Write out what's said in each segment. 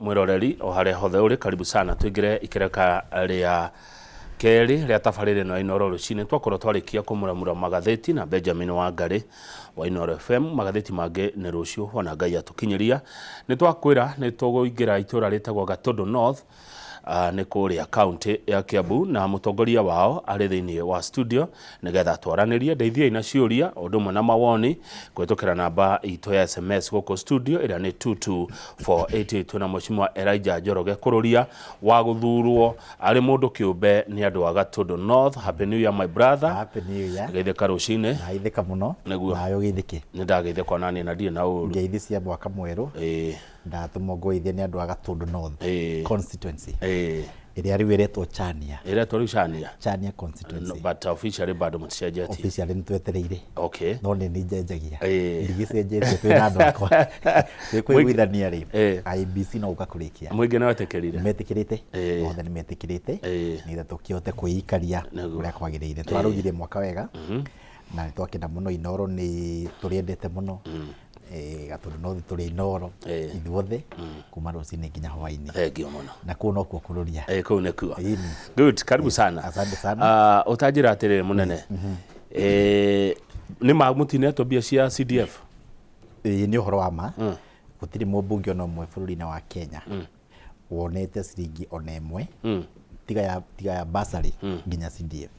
mwiroreri o haria hothe uri karibu sana twingire ikereka ria keri ria tabarire no Inoro rucini twakorwo twarikia kumuramura magatheti na Benjamin Wangari wa Inoro FM. Magatheti mange ni rucio ona Ngai atukinyiria ni twakwira ni tuguingira itura ritagwo Gatondo North ni kuria county ya Kiambu na mutongoria wao ari thiini wa studio nigetha twaranirie ndeithia ina ciuria undumwe na mawoni kwitukira namba ito ya SMS goko studio ira ni 22488 na Mheshimiwa Elijah Njoroge kururia wa guthurwo ari mundu kiumbe ni andu a Gatondo North. Happy New Year my brother. Happy New Year. Geitheka rucini. Geitheka muno. Nayo geithike. Ni ndageitheka nani na ndie na uru. Ngeithi cia mwaka mweru. Ndatumwo ngoithie ni andu a Gatondo North constituency. Iria riu iretwo Chania. Iretwo riu Chania. Chania constituency. No, but officially bado muticenjetie. Officially nitwetereire. Okay. No ni njenjagia. Ndigicenjetie twina andu akwa. Twikuiguithania ri. IBC no ukakurikia. Mwingi na wetekerire. Metikirite. Othe ni metikirite. Ni tukiote kuikaria uria kwagirire. Twarugire mwaka wega. Na twakenda muno Inoro ni turiendete muno. Gatondo North turi Inoro ithuothe kuma rucini nginya hwaini. Thengio muno. Na kuo no kuo kururia. Kuo ne kuo. Good, karibu sana. Asante sana. Utajira atirire munene. Ni magmutine atobia cia CDF. Ni uhoro wa ma. Gutiri mumbunge ono mwe bururi-ini wa Kenya wonete ciringi ona imwe tiga ya basari nginya CDF.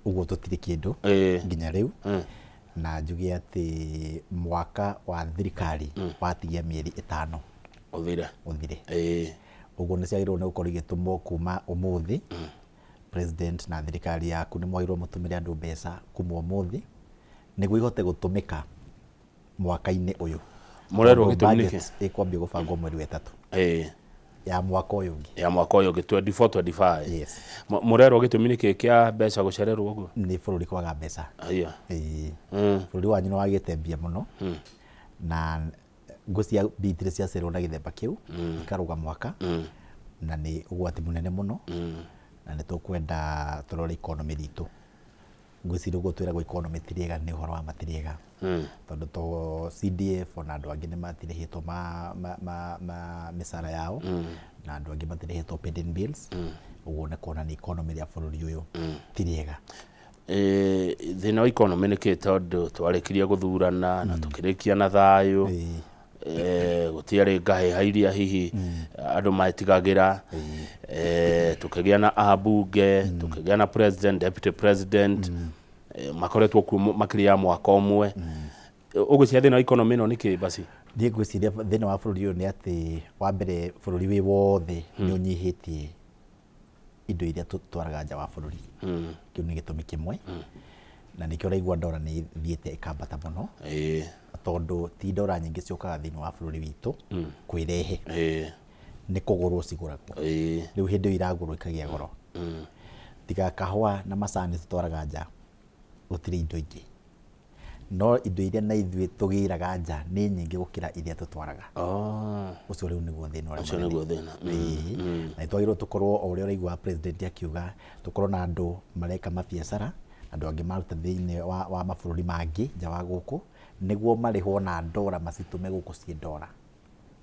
Uguo tutiri kindu nginya riu. Na njuge ati mwaka wa thirikari watigia mieri 5 uthire. Uguo ni ciagirwo ni gukorwo igitumwo kuma umuthi. President na thirikari yaku ni mwagirwo mutumire andu mbeca kuma umuthi niguo ihote gutumika mwaka-ini uyu. Murero gitumike ikwambia gubangwo mweri wa 3 ya mwaka uyu ungi. Ya mwaka uyu 24-25. Yes. Murero gitumike kia mbeca gucererwo uguo. Ni bururi kwaga mbeca. Aya. Bururi wanyu no wagite mbia muno. Na ngucia bitire cia cerwo na githemba kiu ikaruga mwaka. Na ni ugwati munene muno. Na ni tukwenda turore economy ritu. Ngwiciria uguo twiragwo economy tiriega ni uhoro wa matiriega. Tondu to CDF ona andu angi ni matirihitwo misara yao na andu angi matirihitwo pending bills. Uguo ni kuona ni economy ya bururi uyu tiriega. Thina wa economy ni ki tondu twarikiria guthurana na tukirikia na thayu. Gutiari ngaheha iria hihi andu maitigagira. Tukigia na abunge, tukigia na president, deputy president. Makoretwo ku makiria mwaka omwe. Ugucia thina wa economy no niki basi? Ndi gwiciria thina wa bururi uyu ni ati wa mbere bururi wi wothe ni unyihitie indo iria tutwaraga nja wa bururi. Kiu ni gitumi kimwe. Na nikio raigua ndora ni thiete ikambata muno. Tondu ti ndora nyingi ciokaga thini wa bururi witu kwirehe. Ni kugurwo ciguragwo. Riu hindi iragurwo ikagia goro. Tiga kahua na macani tutwaraga nja gutiri indo ingi. No indo iria na ithui tugiraga nja ni nyingi gukira iria tutwaraga. Ucio riu niguo thina uria. Ucio niguo thina. Na twagirwo tukorwo o uria raigua president akiuga tukorwo na andu mareka mabiacara, andu angi maruta thiini wa mabururi mangi nja wa guku niguo marihwo na ndora macitume guku cie ndora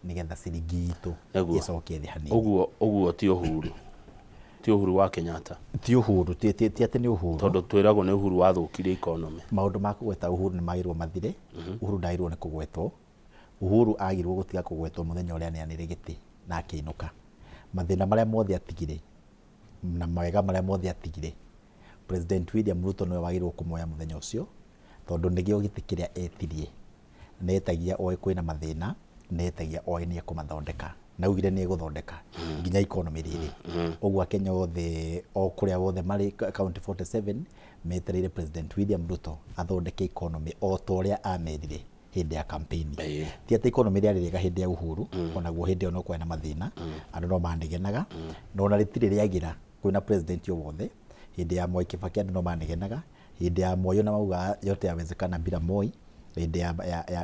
nigetha ciringi itu icoke thi hanini. Uguo ti uhuru. Ti uhuru wa Kenyatta. Ti uhuru ti ati ni uhuru. Tondu twiragwo ni uhuru wa thukirie economy. Maundu ma kugweta uhuru ni magirwo mathire. Uhuru ndairwo ni kugwetwo. Uhuru agirwo gutiga kugwetwo muthenya uria neanire giti na akiinuka. Mathina maria mothe atigire na mawega maria mothe atigire President William Ruto no wagirwo kumoya muthenya ucio tondu nigio giti kiria etirie netagia oe kwina mathina netagia oe ni kumathondeka na ugire ni guthondeka nginya economy riri. Ogwa Kenya othe o kuria wothe mari county 47 metereire President William Ruto athondeke economy o toria amerire hindi ya campaign. Ti ati economy ria ririga hindi ya uhuru ona guo hindi ono kwena mathina andu no mandigenaga no na ritire riagira kwina president yo wothe. Hindi ya Moi Kibaki andu no manigenaga. Hindi ya Moi na mauga yote yawezekana bila Moi. Hindi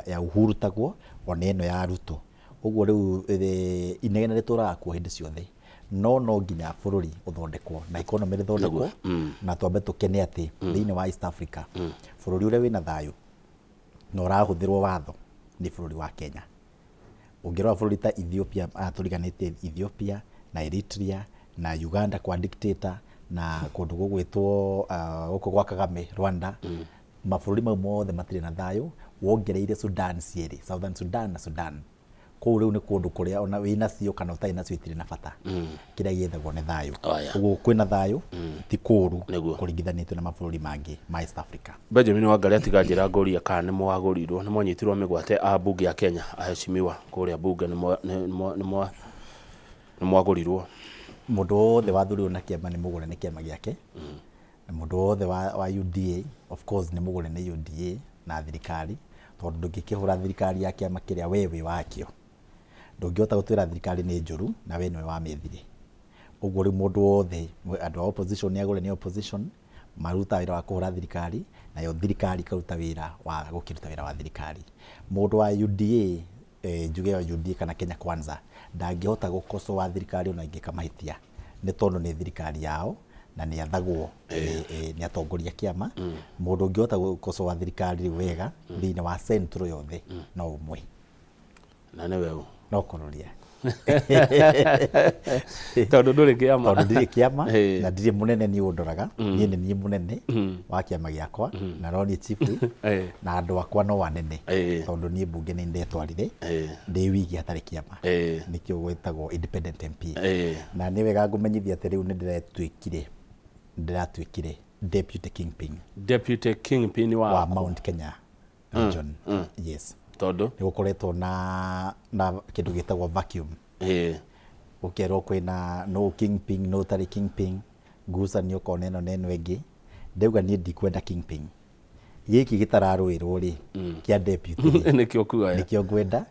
ya Uhuru taguo ona eno ya Ruto. Uguo riu inegena rituraga kuo hindi ciothe. No nginya bururi uthondekwo na economy rithondekwo na twambe tukene ati thiini wa East Africa bururi uria wina thayu no rahuthirwo watho ni bururi wa Kenya. Ũngĩrora bũrũri ta Ethiopia, tũriganĩtie Ethiopia na Eritrea na Uganda kwa dictator na kũndũ gũgwĩtwo gũkũ gwa Kagame Rwanda, mabũrũri mau mothe matirĩ na thayũ. Wongereire Sudan cierĩ, Southern Sudan na Sudan, kũu rĩu nĩ kũndũ kũrĩa ona wĩna cio kana ũtarĩ nacio itirĩ na bata. Kĩrĩa gĩethagwo nĩ thayũ. Ũguo kwĩna thayũ ti kũũru kũringithanĩtio na mabũrũri mangĩ ma East Africa. Benjamin Wangari atiga njĩra ngoria kana nĩ mwagũrirwo, nĩ mwanyitirwo mĩgwate a bunge ya Kenya aheshimiwa kũrĩa bunge nĩ mwagũrirwo. Mũndũ wothe wathurirwo na kĩama nĩ mũgũre nĩ kĩama gĩake. Na mũndũ wothe wa UDA of course nĩ mũgũre nĩ UDA na thirikari, tondũ ndũngĩkĩhũra thirikari ya kĩama kĩrĩa wewe wakĩo. Ndũngĩhota gũtwĩra thirikari nĩ njũru na we nĩwe wamĩethire. Ũguo rĩu mũndũ wothe, andũ a opposition nĩ agũre nĩ opposition, maruta wĩra wa kũhũra thirikari, nayo thirikari ĩkaruta wĩra wa gũkĩruta wĩra wa thirikari. Mũndũ wa UDA, njuge wa UDA kana Kenya Kwanza, ndangĩhota gũkosoa thirikari ona ingĩka mahĩtia, nĩ tondũ nĩ thirikari yao na nĩ athagwo nĩ atongoria kĩama. Mũndũ ũngĩhota gũkosoa thirikari wega thĩinĩ wa central yothe no ũmwe, na nĩ wewe no kũroria tondũ ndũrĩ kĩama, tondũ ndirĩ kĩama na ndirĩ mũnene niĩ ũndoraga, niĩ nĩ niĩ mũnene wa kĩama gĩakwa na no niĩ chief na andũ akwa no anene, tondũ niĩ mbunge nĩ ndetwarire ndĩ wiki hatarĩ kĩama, nĩkĩo gwĩtagwo independent MP. Na nĩ wega ngũmenyithia atĩ rĩu nĩ ndĩratuĩkire deputy kingpin wa Mount Kenya region. Yes, tondũ nĩ gũkoretwo na kĩndũ gĩtagwo vacuum. Gũkerwo kwĩna no kingpin, no tarĩ kingpin, ngucanio ũkona ĩno na ĩno ĩngĩ. Ndauga niĩ ndikwenda kingpin, gĩkĩ gĩtararũĩrwo rĩ kĩa deputy nĩkĩo kuoya, nĩkĩo ngwenda.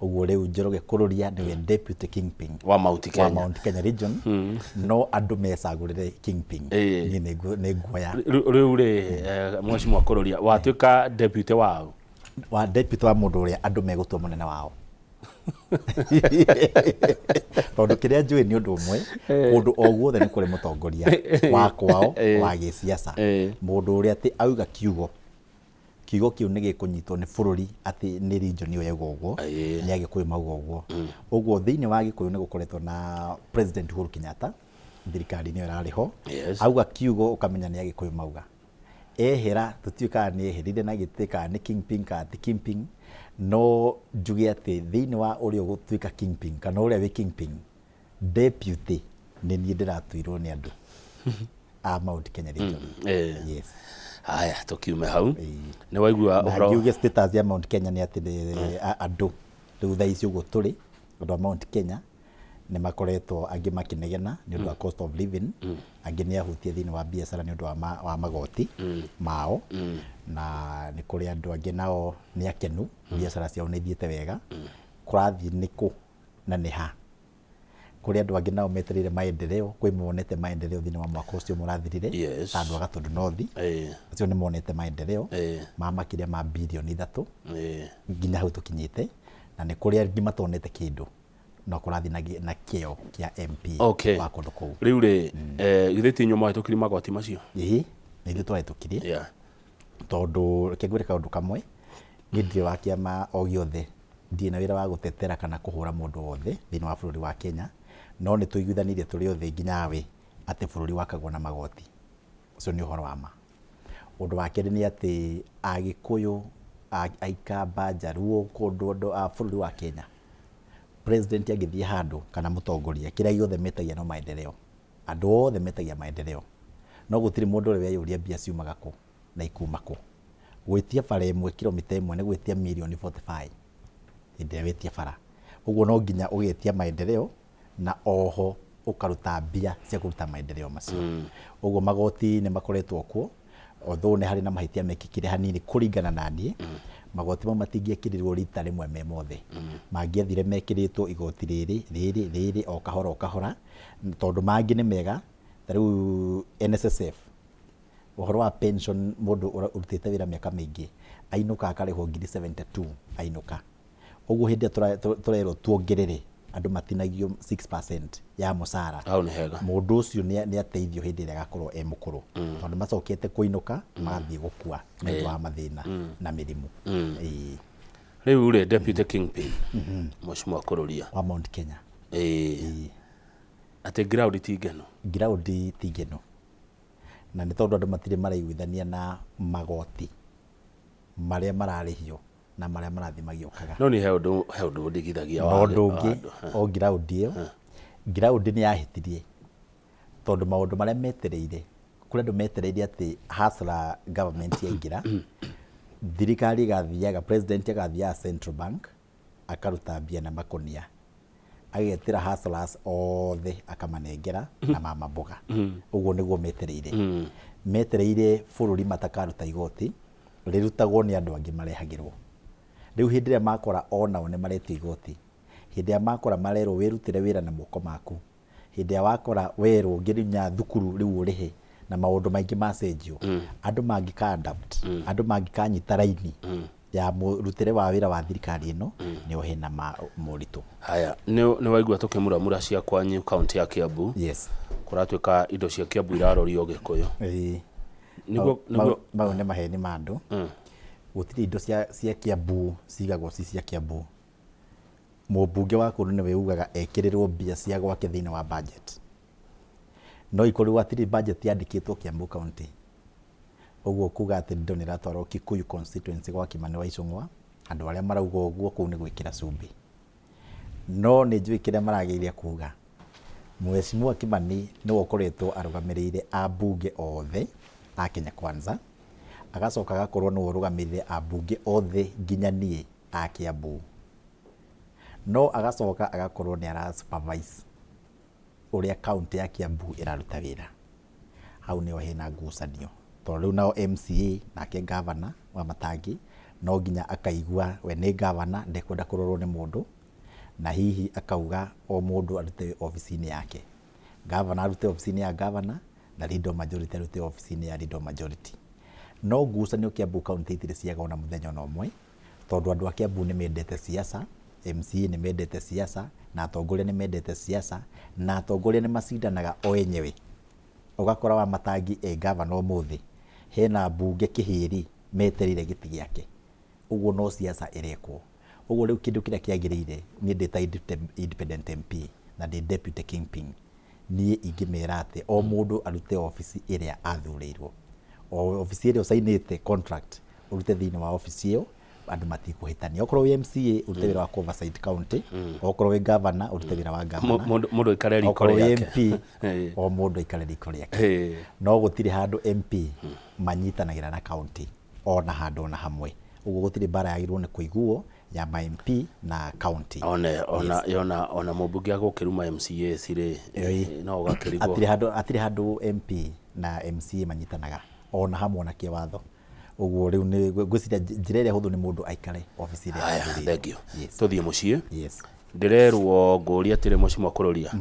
Ũguo rĩu Njoroge Kururia nĩwe deputy kingpin wa Mount Kenya region, no andũ mecagũrĩre kingpin, niĩ nĩ nguoya. Rĩu rĩ Mheshimiwa Kururia watuĩka deputy wao, wa deputy wa mũndũ ũrĩa andũ megũtua mũnene wao. Tondũ kĩrĩa njũĩ nĩ ũndũ ũmwe, kũndũ o guothe nĩ kũrĩ mũtongoria wa kwao wa gĩsiasa, mũndũ ũrĩa atĩ auga kiugo kĩu nĩ gĩkũnyitwo nĩ bũrũri, atĩ nĩ region ĩyo yauga ũguo, nĩ Agĩkũyũ mauga ũguo. Ũguo thĩinĩ wa Gĩkũyũ nĩ gũkoretwo na President Uhuru Kenyatta, thirikari nĩyo ĩrarĩ ho, auga kiugo ũkamenya nĩ Agĩkũyũ mauga. Ehera tũtiũkaga nĩ eherire na gĩtĩka nĩ kingpin kana ti kingpin, no njuge atĩ thĩinĩ wa ũrĩa ũgũtuĩka kingpin kana ũrĩa wĩ kingpin, deputy nĩ niĩ ndĩratuirwo nĩ andũ a Mount Kenya region. Yes. Haya, tukiume hau nĩ waigua ũhoro. Njuge status ya Mount Kenya nĩ atĩ andũ rĩu thaa ici ũguo tũrĩ andũ a Mount Kenya nĩ makoretwo angĩ makĩnegena nĩ ũndũ wa cost of living, angĩ nĩ ahutie thĩinĩ wa biacara nĩ ũndũ wa magoti mao, na nĩ kũrĩ andũ angĩ nao nĩ akenu, biacara ciao nĩ ithiĩte wega. Kũrathiĩ nĩkũ na nĩ ha? Kũrĩ andũ angĩ nao metereire maendeleo, kwĩ monete maendeleo thĩinĩ wa mwaka ũcio mũrathirire, ta andũ a Gatũndũ North, acio nĩ monete maendeleo ma makĩria ma bilioni 3 nginya hau tũkinyĩte, na nĩ kũrĩ angĩ matonete kĩndũ no kũrathiĩ na kĩo kĩa MP wa kũndũ kũu. Rĩu rĩ githĩ ti inyuĩ mwahĩtũkirie magoti macio? Nĩ ithuĩ twahĩtũkirie, tondũ reke ngwĩre kaũndũ kamwe, niĩ ndirĩ wa kĩama o gĩothe, ndirĩ na wĩra wa gũtetera kana kũhũra mũndũ wothe thĩinĩ wa bũrũri wa Kenya, no nĩ tũiguithanirie tũrĩ othe nginya we atĩ bũrũri wakagwo na magoti. Ũcio nĩ ũhoro wa ma. Ũndũ wa kerĩ nĩ atĩ Agĩkũyũ, Aikamba, Jaruo, kũndũ a bũrũri wa Kenya, president agĩthiĩ handũ kana mũtongoria, kĩrĩa gĩothe metagia no maendeleo, andũ othe metagia maendeleo, no gũtirĩ mũndũ ũrĩa weyũria mbia ciumaga kũ na ikuma kũ. Gwĩtia bara ĩmwe kilomita ĩmwe nĩ gwĩtia milioni 45 hĩndĩ ĩrĩa wĩtia bara. Ũguo no nginya ũgĩtia maendeleo na oho ũkaruta mbia cia kũruta maendeleo macio. Ũguo magoti nĩ makoretwo kuo, although nĩ harĩ na mahĩtia mekĩkire hanini kũringana na niĩ, magoti mau matingĩekĩrirwo rita rĩmwe me mothe, mangĩathire mekĩrĩtwo igoti rĩrĩ o kahora, tondũ mangĩ nĩ mega. Ta rĩu NSSF, ũhoro wa pension, mũndũ ũrutĩte wĩra mĩaka mĩingĩ ainũka akarĩhwo ngiri 72 ainũka. Ũguo hĩndĩ tũrerwo tuongerere andũ matinagio 6% ya mũcara, mũndũ ũcio nĩ ateithio hĩndĩ ĩrĩa agakorwo e mũkũrũ, tondũ macokete kũinũka magathiĩ gũkua nĩ ũndũ wa mathĩna na mĩrimũ. riu ri deputy kingpin Mheshimiwa Kururia wa Mount Kenya ati ground tingeno na nĩ tondũ andũ matirĩ maraiguithania na magoti marĩa mararĩhio na marĩa marathi magĩũkaga. No nĩ he ũndũ ndigithagia wa ũndũ ũngĩ o ground ĩyo ground nĩ yahĩtirie tondũ maũndũ marĩa metereire kũrĩ andũ metereire atĩ hustler government yaingĩra thirikari ĩgathiaga president agathiaga Central Bank akaruta mbia na makonia agetĩra hustlers othe akamanengera na mama mboga. Ũguo nĩguo metereire bũrũri matakaruta igoti rĩrutagwo nĩ andũ angĩ marehagĩrwo. Rĩu hĩndĩ ĩrĩa makora onao nĩ maretio igoti, hĩndĩ ĩrĩa makora marerwo wĩrutĩre wĩra na moko maku, hĩndĩ ĩrĩa wakora werwo nginya thukuru rĩu ũrĩhe na maũndũ maingĩ macenjio, andũ mangĩka-adapt, andũ mangĩkanyita raini ya mũrutĩre wa wĩra wa thirikari ĩno nĩho hena moritũ. Haya, nĩ waigua tũkĩmuramura cia kwanyu kaunti ya Kiambu. Yes. Kũratuĩka indo cia Kiambu irarorio Gĩkũyũ. Mau nĩ maheni ma andũ. Gũtirĩ indo cia Kiambu cigagwo cia Kiambu. Mũmbunge wa kũrũ nĩwe ugaga ekĩrĩrwo mbia cia gwake thĩinĩ wa budget. No ikorwo gwatirĩ budget yandĩkĩtwo Kiambu County. Ũguo kuga atĩ indo nĩ ratwarwo Kikuyu constituency gwa Kimani wa Icũng'wa, andũ arĩa marauga ũguo kũu nĩ gwĩkĩra cumbĩ. No nĩ njũĩ kĩrĩa maragĩrĩria kuga. Mheshimiwa Kimani nĩwe ũkoretwo arũgamĩrĩire ambunge othe a Kenya Kwanza, agacoka agakorwo nĩwe ũrũgamĩrĩire ambunge othe nginya niĩ a Kiambu. No agacoka agakorwo nĩ ara supervise ũrĩa kaunti ya Kiambu ĩraruta wĩra. Hau nĩho hena ngucanio. Tondũ rĩu nao MCA nake governor wa Matangi no nginya akaigua we nĩ governor ndekwenda kũrorwo nĩ mũndũ na hihi akauga o mũndũ arute ofici-inĩ yake. Governor arute ofici-inĩ ya governor na leader majority arute ofici-inĩ ya leader majority. No ngucanio Kiambu County itirĩ ciaga ona mũthenya ona ũmwe tondũ andũ a Kiambu nĩ mendete siasa, MCA nĩ mendete siasa na atongoria nĩ mendete siasa na atongoria nĩ macindanaga o enyewe. Ũgakora wa Matangi governor ũmũthĩ hena mbunge kĩhĩri metereire gĩtĩ gĩake. Ũguo no siasa ĩrekwo. Ũguo rĩu kĩndũ kĩrĩa kĩagĩrĩire niĩ ndĩ ta independent MP na ndĩ deputy kingpin, niĩ ingĩmera atĩ o mũndũ arute ofici ĩrĩa athurĩirwo. O ofici ĩrĩa ũcainĩte contract ũrute thĩinĩ wa ofici ĩyo, andũ matikũhĩtania. Okorwo wĩ MCA urute wĩra wa oversight county, okorwo wĩ governor urute wĩra wa governor, mũndũ aikare riko rĩake, o mũndũ aikare riko rĩake. No gũtirĩ handũ MP manyitanagĩra na county ona handũ ona hamwe. Ũguo gũtirĩ mbara yagĩrĩirwo nĩ kũiguo ya ma MP na county. Ona mũmbunge agũkĩruma MCA cirĩ no ũgakĩrigwo. Hatirĩ handũ MP na MCA manyitanaga ona hamwe na kĩwatho. Ũguo rĩu nĩ ngwĩciria njĩra ĩrĩa hũthũ nĩ mũndũ aikare ofici ĩrĩa athurĩirwo. Thank you. Tũthiĩ mũciĩ. Ndĩrerwo ngũria atĩrĩ Mheshimiwa Kururia.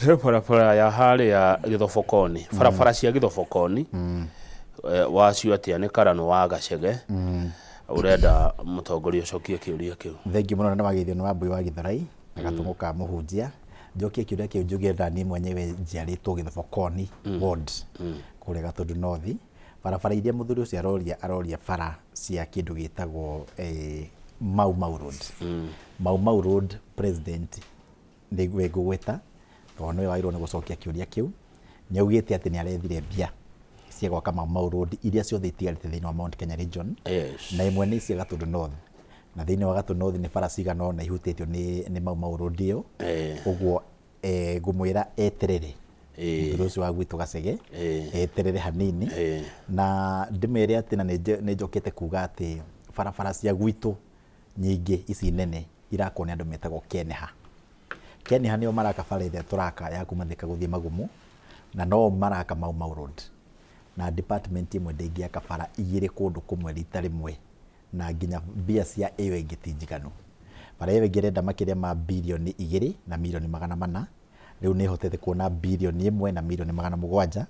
He barabara ya harĩa Gĩthobokoni, barabara cia Gĩthobokoni wacio atĩa nĩ Karano wa Gacege, urenda mũtongoria ũcokie kĩũria kĩu. Thengi mũno nĩ wagĩithio nĩ Wambui wa Gĩthurai agatũmũka mũhunjia. Njokie kĩũria kĩu njugĩra niĩ mwenyewe njiarĩtwo Gĩthobokoni ward kũrĩa Gatundu North. Barabara iria mũthuri ũcio aroria bara cia kĩndũ gĩtagwo Mau Mau Road. Mau Mau Road president nĩwe ngũgweta tondũ nĩwe wagĩrĩirwo nĩ gũcokia kĩũria kĩu. Nĩaugĩte atĩ nĩ arethire mbia cia gwaka Mau Mau Road iria ciothe itigarĩte thĩinĩ wa Mount Kenya region. Na imwe nĩ cia Gatundu North. Na thĩinĩ wa Gatundu North nĩ bara cigana ũna ihutĩtio nĩ Mau Mau Road ĩyo. Ũguo ngũmwĩra eterere mũthuri ũcio wa gwitũ Gacege eterere hanini na ndĩmere atĩ na nĩ njokete kuga atĩ barabara cia gwitũ nyingĩ ici nene irakwo nĩ andũ metagwo Keneha. Keneha nĩo maraka bara ĩrĩa tũraka ya kuma Thika gũthiĩ Magumu na no maraka Mau Mau Road. Na department imwe ndĩngĩaka bara igĩrĩ kũndũ kũmwe rita rĩmwe na nginya mbia cia ĩyo ĩngĩ ti njiganu. Bara ĩyo ĩngĩrenda makĩria ma bilioni 2 na milioni 400. Rĩu nĩ hotete kuona bilioni 1 na milioni 700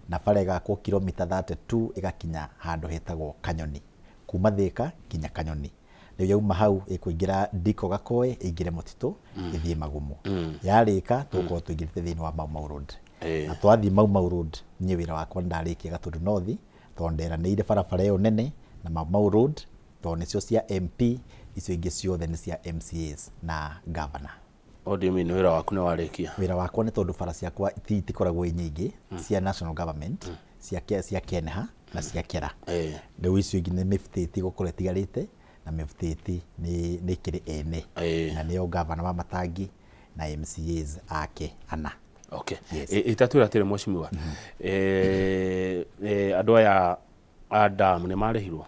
na bara ĩgakwo kilomita 32 ĩgakinya handũ hetagwo Kanyoni, kuma Thika nginya Kanyoni. Rĩu yauma hau ĩkũingĩra Ndiko Gakoe ĩingĩre Mũtitũ ĩthiĩ Magumu. Yarĩka tũkorwo tũingĩrĩte thĩinĩ wa Mau Mau Road. Na twathiĩ Mau Mau Road niĩ wĩra wakwa ndarĩkia Gatundu North tondũ nderanĩire barabara ĩyo nene na Mau Mau Road to nicio cia MP icio ingĩ ciothe nĩ cia MCAs na governor. Nĩ wĩra waku nĩ warĩkia? Wĩra wakwa nĩ tondũ bara ciakwa itikoragwo nyingĩ cia national government cia Kenha na cia Kera. Rĩu icio ingĩ nĩ mĩbutĩti gũkorwo ĩtigarĩte na mĩbutĩti nĩ kĩrĩ ene na nĩyo governor wa Matangi na MCAs ake ana. Okay. Itatwĩra atĩrĩ mheshimiwa, andũ aya a damu nĩ marĩhirwo?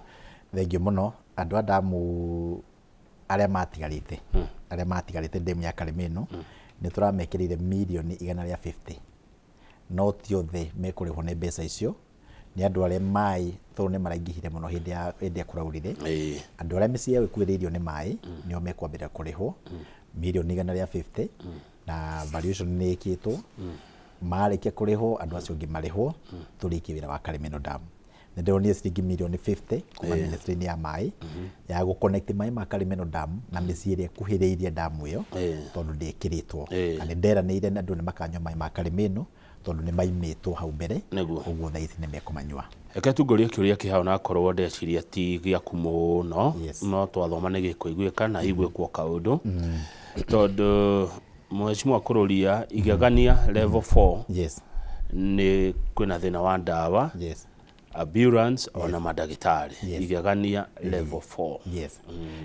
Thengio mũno, andũ a damu arĩa matigarĩte demu ya Karĩmĩnũ nĩ tũramekĩrĩire mirioni 150, no ti othe mekũrĩhwo nĩ mbeca icio, nĩ andũ arĩa maĩ tondũ nĩ maraingĩhire mũno hĩndĩ ya kũraurire. Andũ arĩa mĩciĩ yao ĩkuĩrĩirio nĩ maĩ nĩo mekwambĩrĩria kũrĩhwo mirioni 150 na valuation nĩ ĩkĩtwo. Marĩkia kũrĩhwo andũ acio angĩ marĩhwo tũrĩkie wĩra wa Karĩmĩnũ damu. Nĩ ndĩronire ciringi mirioni 50 kuma ministry-inĩ ya maĩ ya gũconnect maĩ ma Karĩmĩnũ damu na mĩciĩ ĩrĩa ĩkuhĩrĩirie damu ĩyo tondũ ndĩkĩrĩtwo. Na nĩ nderanĩire andũ nĩ makanyua maĩ ma Karĩmĩnũ tondũ nĩ maimĩtwo hau mbere, ũguo thaa ici nĩ mekũmanyua. Reke tungũrie kĩũria kĩhao na korwo ndeciria ti gĩaku mũno, no twathoma nĩ gĩkũiguĩka na igwĩkwo kaũndũ tondũ mheshimiwa kũrũria igegania level 4 nĩ kwĩna thĩna wa ndawa, ambulance ona madagĩtarĩ. Igegania level 4.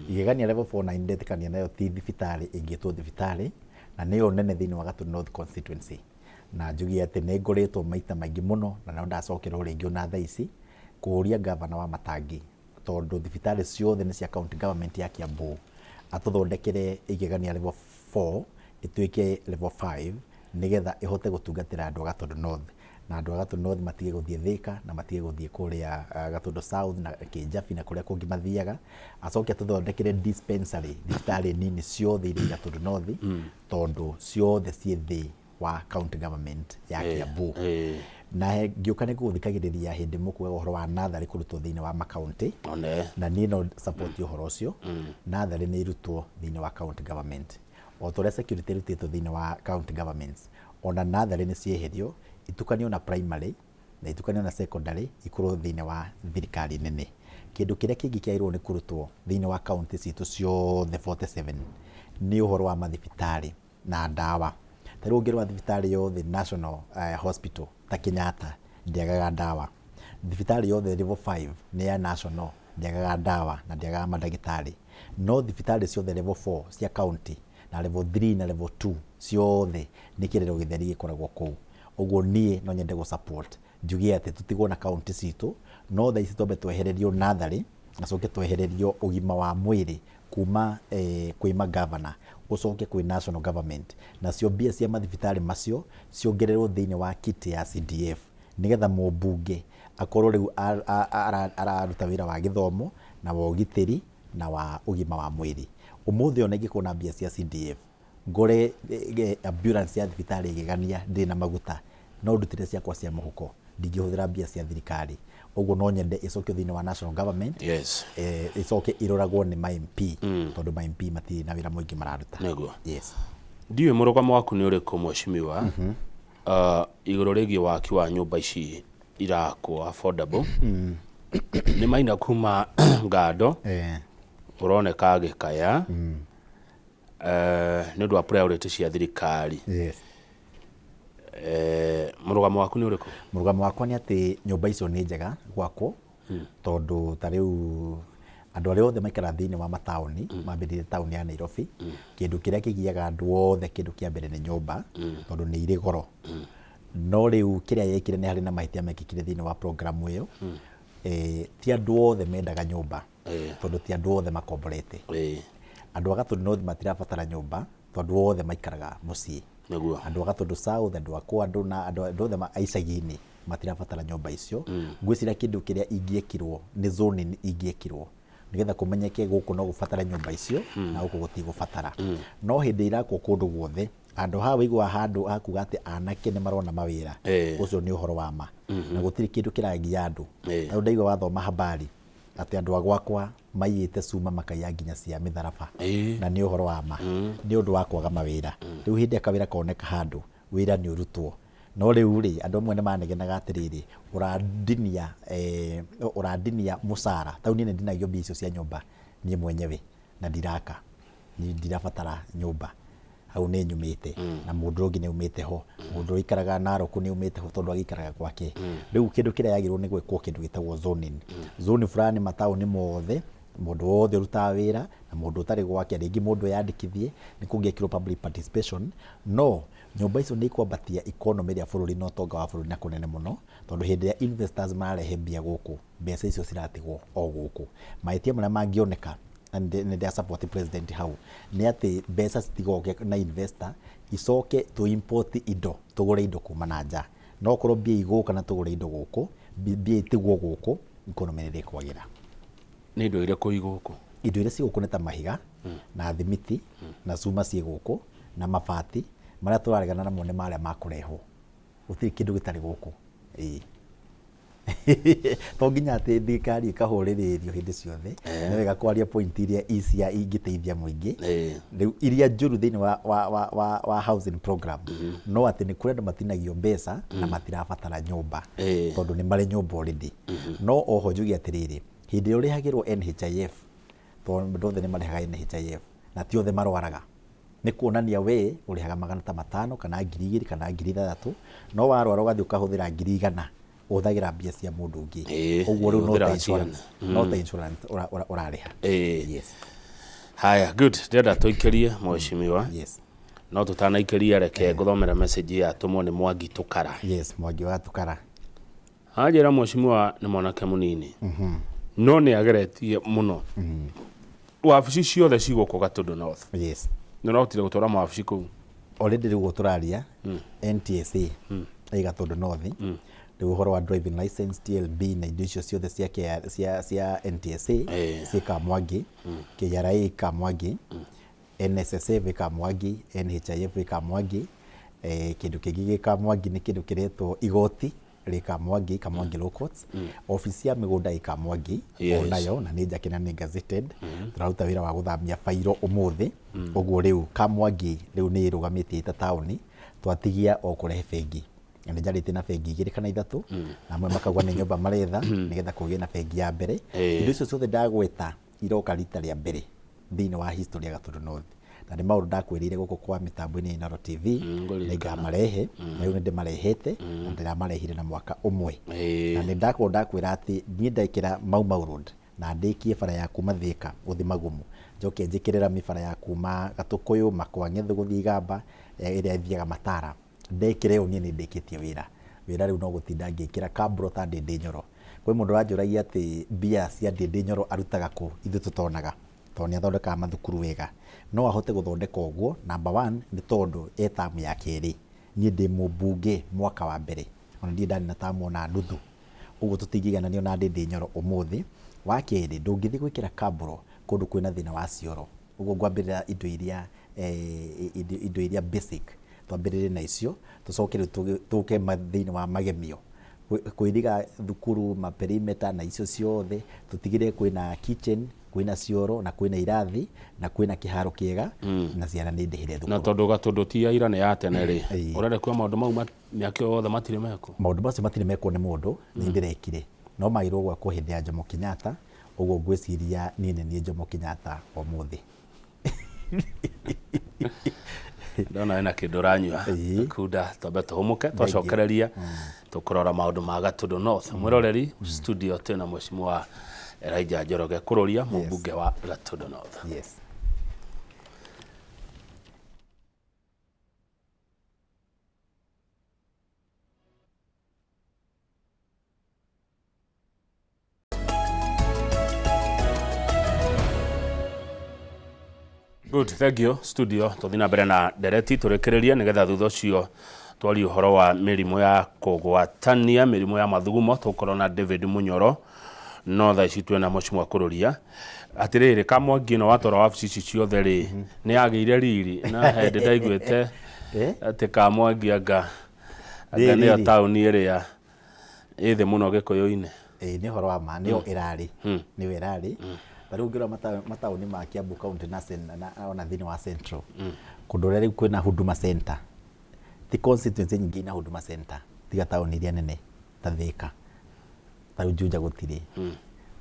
Igegania level 4 na indetĩkania nayo ti thibitarĩ ĩngĩtwo thibitarĩ na nĩyo nene thĩinĩ wa Gatũndũ North constituency, na njugie atĩ nĩ ngoretwo maita maingĩ mũno na no ndacokerwo rĩngĩ ona thaa ici kũria governor wa Matangi tondũ thibitarĩ ciothe nĩ cia county government ya Kiambu atũthondekere igegania level 4 ĩtuĩke level 5 nĩgetha ĩhote gũtungatĩra andũ a Gatũndũ North, na andũ a Gatũndũ North matige gũthiĩ Thĩka na matige gũthiĩ kũrĩa Gatũndũ South na Kĩnjabi na kũrĩa kũngĩ mathiaga. Acoke atũthondekere dispensary thibitarĩ nini ciothe irĩ Gatũndũ North tondũ ciothe ciĩ thĩ wa county government ya Kiambu. Na ngĩũka nĩ gũthikagĩrĩria hĩndĩ mũkuaga ũhoro wa natharĩ kũrutwo thĩinĩ wa makaunti, na niĩ no support ũhoro ũcio. Natharĩ nĩ irutwo thĩinĩ wa county government o ta ũrĩa security irutĩtwo thĩinĩ wa county governments, ona natharĩ nĩ cieherio itukanio na primary na itukanio na secondary ikorwo thĩinĩ wa thirikari nene. Kĩndũ kĩrĩa kĩngĩ kĩagĩrĩirwo nĩ kũrutwo thĩinĩ wa county citũ ciothe 47 nĩ ũhoro wa mathibitarĩ na ndawa. Ta rĩu ũngĩrora thibitarĩ yothe national hospital ta Kenyatta ndĩagaga ndawa, thibitarĩ yothe level 5 nĩ ya national ndĩagaga ndawa na ndĩagaga madagĩtarĩ, no thibitarĩ ciothe level 4 cia county na level 3 na level 2 ciothe nĩ kĩrĩro gĩtheri gĩkoragwo kũu. Ũguo niĩ no nyende gũ-support njugie atĩ tũtigwo na county citũ, no thaa ici twambe twehererio natharĩ na coke twehererio ũgima wa mwĩrĩ kuma kwĩ ma-governor ũcoke kwĩ national government, nacio mbia cia mathibitarĩ macio ciongererwo thĩinĩ wa kit ya CDF nĩgetha mũmbunge akorwo rĩu araruta wĩra wa gĩthomo na wa ũgitĩri na wa ũgima wa mwĩrĩ. Ũmũthĩ ona ingĩkorwo na mbia cia CDF ngore ambulance ya thibitarĩ igegania ndĩ na maguta no ndutire ciakwa cia mũhuko, ndingĩhũthĩra mbia cia thirikari. Ũguo no nyende ĩcokio thĩinĩ wa national government, ĩcoke ĩroragwo nĩ ma-MP tondũ ma-MP matirĩ na wĩra mũingĩ mararuta. Ndiũĩ mũrũgamo waku nĩ ũrĩkũ mheshimiwa igũrũ rĩgiĩ waki wa nyũmba ici irakwo affordable? Nĩ Maina kuma Ngando ũroneka agĩkaya nĩ ũndũ wa priority cia thirikari. Mũrũgamo waku nĩ ũrĩkũ? Mũrũgamo wakwa nĩ atĩ nyũmba icio nĩ njega gwakwo tondũ ta rĩu andũ arĩa othe maikara thĩinĩ wa mataũni mambĩrĩire taũni ya Nairobi, kĩndũ kĩrĩa kĩgiaga andũ othe kĩndũ kĩa mbere nĩ nyũmba tondũ nĩ irĩ goro. No rĩu kĩrĩa yekire nĩ harĩ na mahĩtia mekĩkire thĩinĩ wa programu ĩyo. Ti andũ othe mendaga nyũmba tondũ ti andũ othe makomborete. Andũ a Gatũndũ North matirabatara nyũmba tondũ othe maikaraga mũciĩ. Andũ a Gatũndũ South, andũ a Kwandũ na andũ othe a icagi-inĩ matirabatara nyũmba icio. Ngwĩciria kĩndũ kĩrĩa ingĩekirwo nĩ zoning ingĩekirwo nĩgetha kũmenyeke gũkũ no gũbatara nyũmba icio na gũkũ gũtigũbatara. No hĩndĩ irakwo kũndũ guothe andũ haha waigua handũ hakuga atĩ anake nĩ marona mawĩra, ũcio nĩ ũhoro wa ma na gũtirĩ kĩndũ kĩragia andũ. Na ndaigua wathoma habari atĩ andũ a gwakwa maiyĩte cuma makaiya nginya cia mĩtharaba, na nĩ ũhoro wa ma nĩ ũndũ wa kwaga mawĩra. Rĩu hĩndĩ kawĩra koneka handũ wĩra nĩ ũrutwo no riu ri andu amwe nimanegenaga atiriri urandinia musara tau ni ndinagio mbia icio cia nyumba nie mwenyewe na ndiraka ni ndirabatara nyumba hau ni nyumite na mundu ungi ni umite ho mundu ikaraga Narok ni umite ho tondu agikaraga gwake riu kindu kiria yagirwo ni gwikwo kindu gitagwo zoning zone fulani matauni mothe mundu wothe urutaga wira na mundu utari gwake ringi mundu yandikithie ni kungiekirwo public participation no nyumba icio ni ikwambatia economy ya bururi no tonga wa bururi na kunene muno tondu hindi ya investors marehe mbia guku mbeca icio ciratigwo o guku maitia maria mangioneka and they support president hau ni ati mbeca citigoke na investor icoke to import indo tugure indo kuma na nja no korwo mbia iguka na tugure indo guku mbia itigwo guku economy ni ikwagira ni indo iria kũ iguku indo iria ciguku ni ta mahiga na thimiti na cuma cie guku na mabati maria turaregana namo ni maria makureho gutiri kindu gitari guku to nginya ati thirikari ikahuriririo hindi ciothe ni wega kwaria point iria isia ingiteithia muingi riu iria njuru thiini wa housing program no ati ni kurenda matinagio mbeca na matirabatara nyumba tondu ni mari nyumba already no oho njugi atiriri hindi uri hagirwo NHIF tondu othe ni marihaga NHIF na ti othe marwaraga ni kuonania we urihaga magana ta 5 kana 2,000 kana 3,000 no warwara ugathi ukahuthira 100,000 uthagira mbia cia mundu ungi uguo riu no ta insurance urariha yes haya good ndenda tuikerie mweshimiwa yes no tutanaikeria reke nguthomera message ya tumwo ni Mwangi Tukara yes Mwangi wa Tukara hajira mweshimiwa ni mwanake munini no ni ageretie muno wabici ciothe ciguko Gatundu North yes no tire gutora mawabici ku already riu turaria NTSA Gatundu North riu uhoro wa driving license TLB na indo icio ciothe cia NTSA cia Mwangi KRA ka Mwangi NSSF ka Mwangi NHIF ka Mwangi kindu kingi ka Mwangi ni kindu kiretwo igoti rika Mwangi ka Mwangi Law Courts ofisi ya migunda ika Mwangi onayo na ni njakena ni gazetted turaruta wira wa guthamia fairo umuthi uguo riu ka Mwangi riu ni irugamite ta tauni twatigia o kurehe bengi ni njarite na bengi 2 kana 3 na amwe makagwa ni nyumba maretha nigetha kugie na bengi ya mbere indo icio ciothe ndagweta iroka rita ria mbere thiini wa history ya Gatundu North na ni maundu ndakwirire guku kwa mitambo-ini ya Inooro TV ni ngamarehe na riu ndimarehete na ndiramarehire na mwaka umwe na ni ndakwira ati ni ndaikira Mau Road na ndikie bara ya kuma Thika uthi Magumu njoke njikirira mibara ya kuma Gatukuyu Makwangethu guthi Gamba iria ithiaga Matara ndekire yo ni ndikitie wira riu no gutinda ngikira Kabro ta Ndindi Nyoro kwi mundu ranjuragia ati mbia cia Ndindi Nyoro arutaga ku ithu tutonaga tondu ni athondekaga mathukuru wega no ahote guthondeka uguo number 1 ni tondu etamu ya keri ni ndi mubunge mwaka wa mbere ona ndi ndani na tamu na nduthu uguo tutingigananio na Ndindi Nyoro umuthi wa keri ndungithi gwikira Kabro kundu kwina thina wa cioro uguo ngwambirira indo iria basic twambirire na icio tucokere tuke mathini wa magemio kwiriga thukuru maperimeter na icio ciothe tutigire kwina kitchen kwina cioro na kwina irathi na kwina kiharo kiega na ciana ni ndihire thukuru na tondu Gatundu ti ira ne ya tene ri urare kwa maundu mau miakio yothe matire meko maundu macio matire meko ni mundu ni ndirekire no mairwo gwa kuhithia Jomo Kenyatta uguo ngwiciria ni Jomo Kenyatta umuthi ndona ena kindu ranyua kuda tobe tuhumuke twacokereria tukurora maundu ma Gatundu North mwiroreri studio tena mweshimiwa Elijah Njoroge kururia mubunge wa Gatundu North yes good thank you studio tuthina mbere na ndereti turekereria nigetha thutha cio twari uhoro wa mirimo ya kugwatania mirimo ya mathugumo tukorwo na David Munyoro no tha ici twena mweshimiwa kururia atiriri ka Mwangi no watora wabici ciothe ri ni ageire riri na hende ndaiguite ati ka Mwangi anga ni tauni iria ithe muno Gikuyu-ini ni horo wa ma ni irari ni irari bari ngira matauni ma Kiambu County na ona thini wa Central kundu riu kwina Huduma Center ti constituency nyingĩ ina Huduma Center tiga taũni iria nene ta Thika, ta Juja gũtirĩ,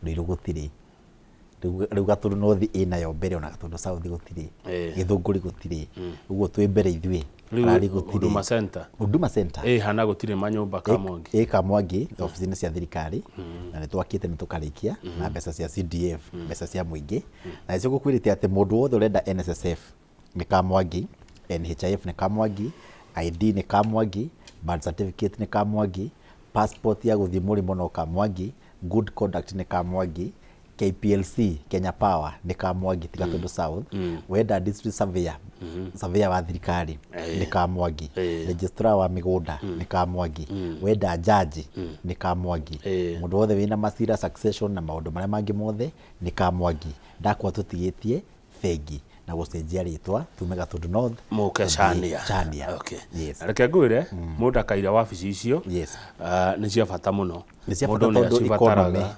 Ruiru gũtirĩ, rĩu Gatũndũ North ĩnayo mbere ona Gatũndũ South gũtirĩ, Gĩthũngũri gũtirĩ, ũguo twĩ mbere ithuĩ Rari gũtirĩ Huduma Center hana gũtirĩ manyũmba Kamwangi Kamwangi ofici-inĩ cia thirikari na nĩ twakĩte nĩ tũkarĩkia na mbeca cia CDF, mbeca cia mũingĩ na nĩcio gũkwĩrĩte atĩ mũndũ wothe ũrenda NSSF nĩ Kamwangi, NHIF nĩ Kamwangi, ID nĩ Kamwangi, birth certificate nĩ Kamwangi, passport ya gũthiĩ mũrĩmo no Kamwangi, good conduct nĩ Kamwangi, KPLC Kenya Power nĩ Kamwangi ti Gatũndũ South, wenda district surveyor surveyor wa thirikari nĩ Kamwangi, registrar wa mĩgũnda nĩ Kamwangi, wenda judge nĩ Kamwangi, mũndũ wothe wĩna masira succession na maũndũ marĩa mangĩ mothe nĩ Kamwangi. Ndakwa tũtigĩtie bengi na gũcenjia rĩtwa tume Gatũndũ North mũke Chania. Okay. Yes. Reke ngwĩre mũndũ akaira wabici icio nĩ cia bata mũno. Nĩ cia bata tondũ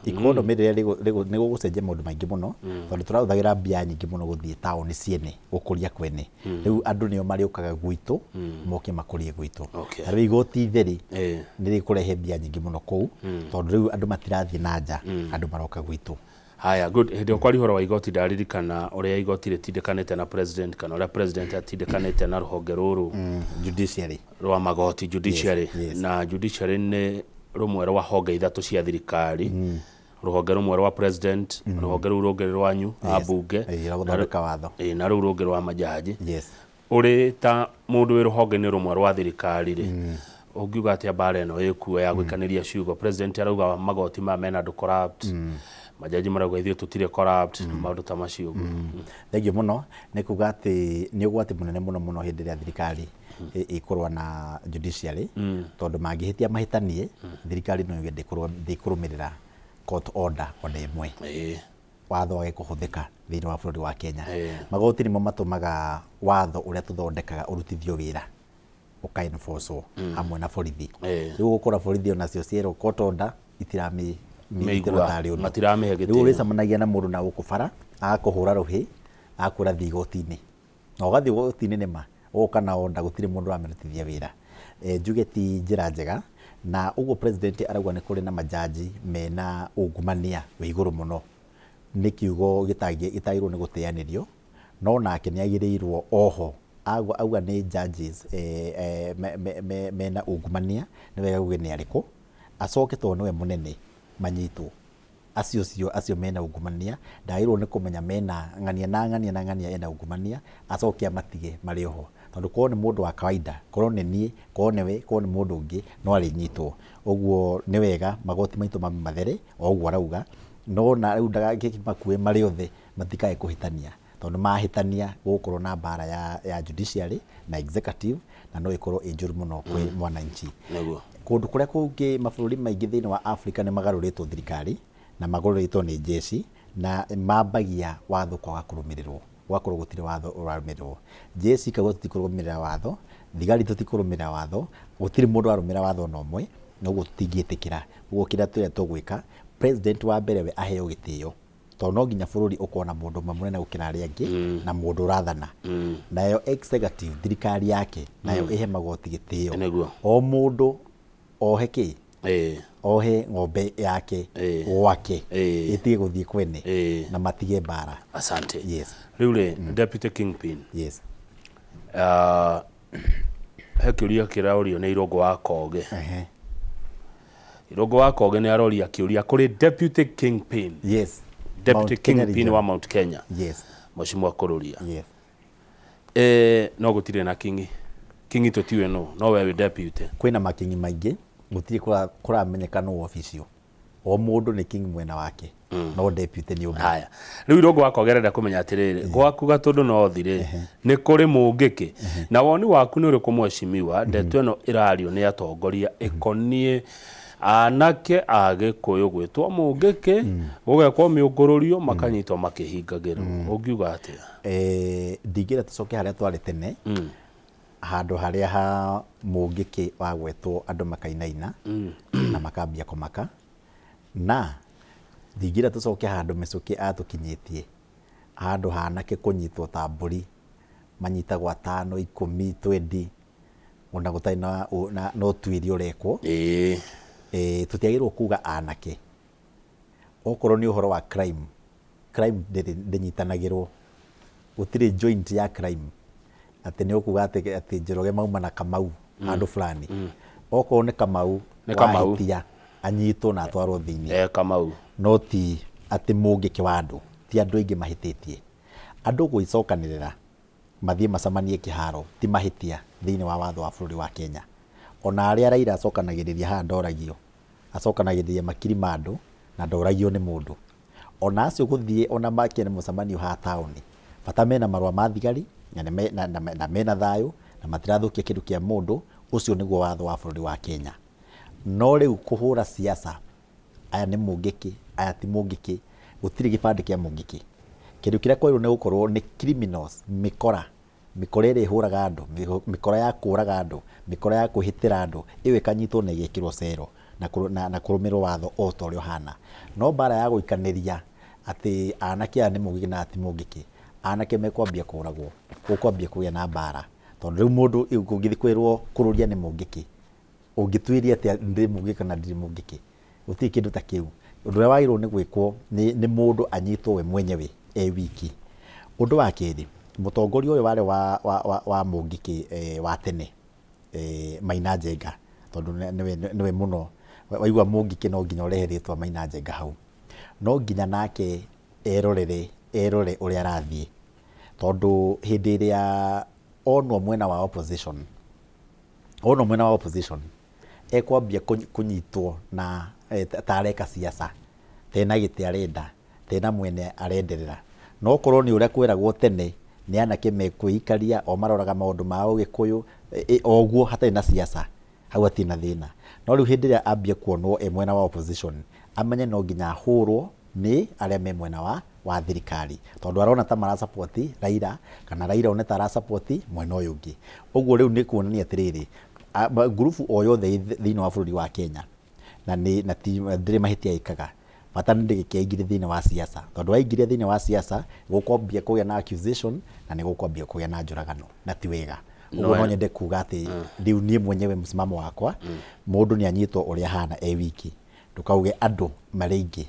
economy rĩrĩa nĩ gũgũcenjia maũndũ maingĩ mũno tondũ tũrahũthagĩra mbia nyingĩ mũno gũthiĩ taũni ciene gũkũria kwene. Rĩu andũ nĩo marĩũkaga gwitũ moke makũrie gwitũ. Na rĩu igoti itherĩ nĩ rĩkũrehe mbia nyingĩ mũno kũu tondũ rĩu andũ matirathiĩ na nja, andũ maroka gwitũ. Haya, good. Hĩndĩ ĩyo kwarĩ ũhoro wa igoti ndaririkana ũrĩa igoti rĩtindĩkanĩte na president kana ũrĩa president atindĩkanĩte na rũhonge rũrũ judiciary rwa magoti judiciary. Na judiciary nĩ rũmwe rwa honge ithatũ cia thirikari, rũhonge rũmwe rwa president, rũhonge rũu rũngĩ rwanyu ambunge na rũu rũngĩ rwa majaji. Ũrĩ ta mũndũ wĩ rũhonge-inĩ rũmwe rwa thirikari rĩ, ũngiuga atĩa mbara ĩno ĩkuo ya gwĩkanĩria ciugo? President arauga magoti ma mena andũ corrupt, majaji marauga ithuĩ tũtirĩ corrupt, maũndũ ta macio ũguo. Thengio mũno, nĩ kuga atĩ nĩ ũgwati mũnene mũno hĩndĩ ĩrĩa thirikari ĩkorwa na judiciary tondũ mangĩhĩtia mahĩtanie thirikari no yuge ndĩkũrũmĩrĩra court order ĩmwe, watho wage kũhũthĩka thĩinĩ wa bũrũri wa Kenya. Magoti nĩmo matũmaga watho ũrĩa tũthondekaga ũrutithio wĩra ũka-enforce hamwe na borithi. Rĩu gũkora borithi onacio ciĩrwo court order matiramĩhe gĩtĩo. Rĩu ũrĩcemanagia na mũndũ na gũkũbara agakũhũra rũhĩ agakwĩra thiĩ igoti-inĩ na ũgathiĩ igoti-inĩ nĩma ũgoka na order gũtirĩ mũndũ ũramĩrutithia wĩra. Njuge ti njĩra njega na ũguo president arauga nĩ kũrĩ na majaji mena ungumania wĩ igũrũ mũno, nĩ kiugo gĩtagĩrĩirwo nĩ gũteanĩrio, no nake nĩ agĩrĩirwo oho auga nĩ judges mena ungumania nĩ wega uge nĩ arĩkũ, acoke tondũ nĩwe mũnene manyitwo acio mena ungumania, ndagĩrĩirwo nĩ kũmenya mena ng'ania ena ungumania, acoke amatige marĩ oho, tondũ korwo nĩ mũndũ wa kawaida, korwo nĩ niĩ, korwo nĩwe, korwo nĩ mũndũ ũngĩ no arĩnyitwo. Ũguo nĩ wega magoti maitũ mathere o ũguo arauga, no na rĩu ndagakĩmakue marĩ othe matikae kũhĩtania, tondũ mahĩtania gũkorwo na mbara ya judiciary na executive na no ĩkorwo ĩ njũru mũno kwĩ mwananchi. Kũndũ kũrĩa kũngĩ mabũrũri maingĩ thĩinĩ wa Africa nĩ magarũrĩtwo thirikari na magarũrĩtwo nĩ jeshi na mambagia watho kwaga kũrũmĩrĩrwo, gwakorwo gũtirĩ watho ũrarũmĩrĩrwo. Jeshi kauga tũtikũrũmĩrĩra watho, thigari tũtikũrũmĩrĩra watho, gũtirĩ mũndũ arũmĩrĩra watho ona ũmwe, na ũguo tũtingĩtĩkĩra. Ũguo kĩrĩa tũgwĩka, president wa mbere we aheo gĩtĩo, tondũ no nginya bũrũri ũkorwo na mũndũ ũmwe mũnene gũkĩra arĩa angĩ na mũndũ ũrathana. Nayo executive thirikari yake nayo ĩhe magoti gĩtĩo. O mũndũ ohe kĩ? Ohe ng'ombe yake gwake, ĩtige gũthiĩ kwene na matige mbara. Asante. Rĩu rĩ, Deputy Kingpin, he kĩũria kĩraũrio nĩ Irũngũ wa Koge. Irũngũ wa Koge nĩ aroria kĩũria kũrĩ Deputy Kingpin. Deputy Kingpin wa Mount Kenya. Mheshimiwa Kũrũria. No gũtirĩ na kingi tũtiwe no we deputy. Kwĩna makingi maingĩ, gũtirĩ kũramenyeka no official. O mũndũ nĩ king mwena wake, no deputy nĩ ũngĩ. Haya, rĩu Irũngũ wa Koge arenda kũmenya atĩrĩrĩ, gwaku Gatũndũ North rĩ, nĩ kũrĩ mũngĩkĩ, na woni waku nĩ ũrĩkũ mheshimiwa? Ndeto ĩno ĩrario nĩ atongoria ĩkoniĩ anake Agĩkũyũ gwĩtwo mũngĩkĩ, gũgekwo mĩũngũrũrio makanyitwo makĩhingagĩrwo. Ũngiuga atĩa? Ndingĩra tũcoke harĩa twarĩ tene, handũ harĩa ha mũngĩkĩ wagwetwo andũ makainaina na makambia kũmaka, na ndingĩra tũcoke handũ mĩcũkĩ atũkinyĩtie, handũ hanake kũnyitwo ta mbũri, manyitagwo 5, 10, 20, ona gutai na no twiri urekwo tutiagirwo kuga anake okorwo ni uhoro wa crime ndinyitanagirwo gutire joint ya crime ati ni ukuga ati Njoroge mauma na Kamau andu fulani okorwo ni Kamau wahitia anyitwo na atwarwo thiini Kamau no ti ati mungiki wa andu ti andu aingi mahititie andu gwicokanirira mathie macamanie kiharo ti mahitia thiini wa watho wa bururi wa Kenya ona aria Raila acokanagiriria ha ndoragio acokanagiriria makiri ma andu na ndoragio ni mundu ona acio guthie ona makene mucamanio ha tauni bata mena marua ma thigari na mena thayo na matirathukia kindu kia mundu ucio niguo watho wa bururi wa Kenya no riu kuhura siasa aya ni mungiki aya ti mungiki gutire gibande kia mungiki kindu kiria kwairu ni gukorwo ni criminals mikora iri huraga andu mikora ya kuraga andu mikora ya kuhitira andu iwe kanyitwo na igekirwo cero na kurumirwo watho o ta uria hana no bara ya guikaniria ati anake aya ni mungiki na ati mungiki anake mekwambia kuragwo gukwambia kugia na bara tondu riu mundu ungithi kwirwo kururia ni mungiki ungitwiria ati ndi mungiki na ndi mungiki uti kindu ta kiu undu wa wairwo ni gwikwo ni mundu anyitwo we mwenyewe wiki undu wa kiri mutongoria uyu wale wa mungiki wa tene Maina Njenga tondu niwe muno waigwa mungiki no nginya ureheretwa Maina Njenga hau no nginya nake erore uria arathie tondu hindi iria onwo mwena wa opposition ekwambia kunyitwo na tareka siasa tena giti arenda tena mwene arenderera no korwo ni uria kwiragwo tene ni anake mekuikaria o maroraga maundu mao gikuyu oguo hatari na siasa hau atina thina no riu hindi iria ambia kuonwo mwena wa opposition amenye no nginya hurwo ni aria me mwena wa thirikari tondu arona ta mara support Raila kana Raila one ta support mwena uyu ungi uguo riu ni kuonania atiriri grupu o yothe thiini wa bururi wa Kenya na ti ndire mahitia ikaga bata ndike ingire thiini wa siasa tondu waingire thiini wa siasa gukwambia kugia na accusation na ni gukwambia kugia na njuragano na ti wega uguo no nyende kuga ati riu nie mwenyewe msimamo wakwa mundu ni anyitwo uria hana wiki ndukauge andu maringi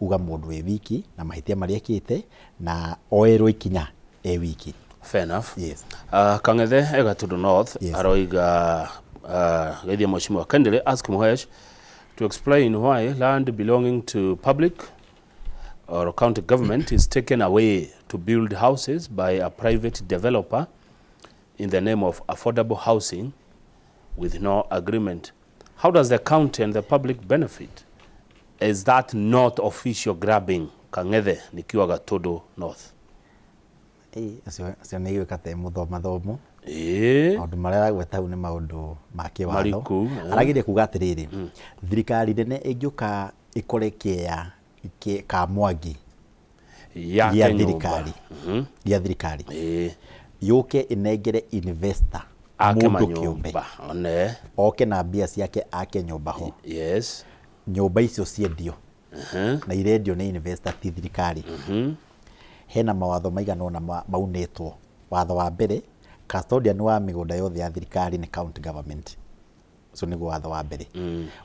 uga mundu wiki na mahitia maria kite na oerwo ikinya wiki. Fair enough. Yes. Kangethe Egatundu North aroiga Githia Mheshimiwa Kendele ask Muhesh to explain why land belonging to public or county government is taken away to build houses by a private developer in the name of affordable housing with no agreement. How does the county and the public benefit? Is that not official grabbing? Kangethe nikiwa Gatundu North. Acio nä igä kate må thomo maå marä aragweta hau nä maå ndå ma kä watho aragä kuga atä rä rä thirikari nene ä ngä å ka ä kore kä ka mwangi gä thirikari yå ke ä nengere investor må ndå kä å mbe oke na mbia ciake ake nyåmba ho nyåmba icio ciendio na irendio nä investor ti thirikari hena mawatho maigana ona maunetwo watho wa mbere custodian wa migunda yothe ya thirikari ni county government so niguo watho wa mbere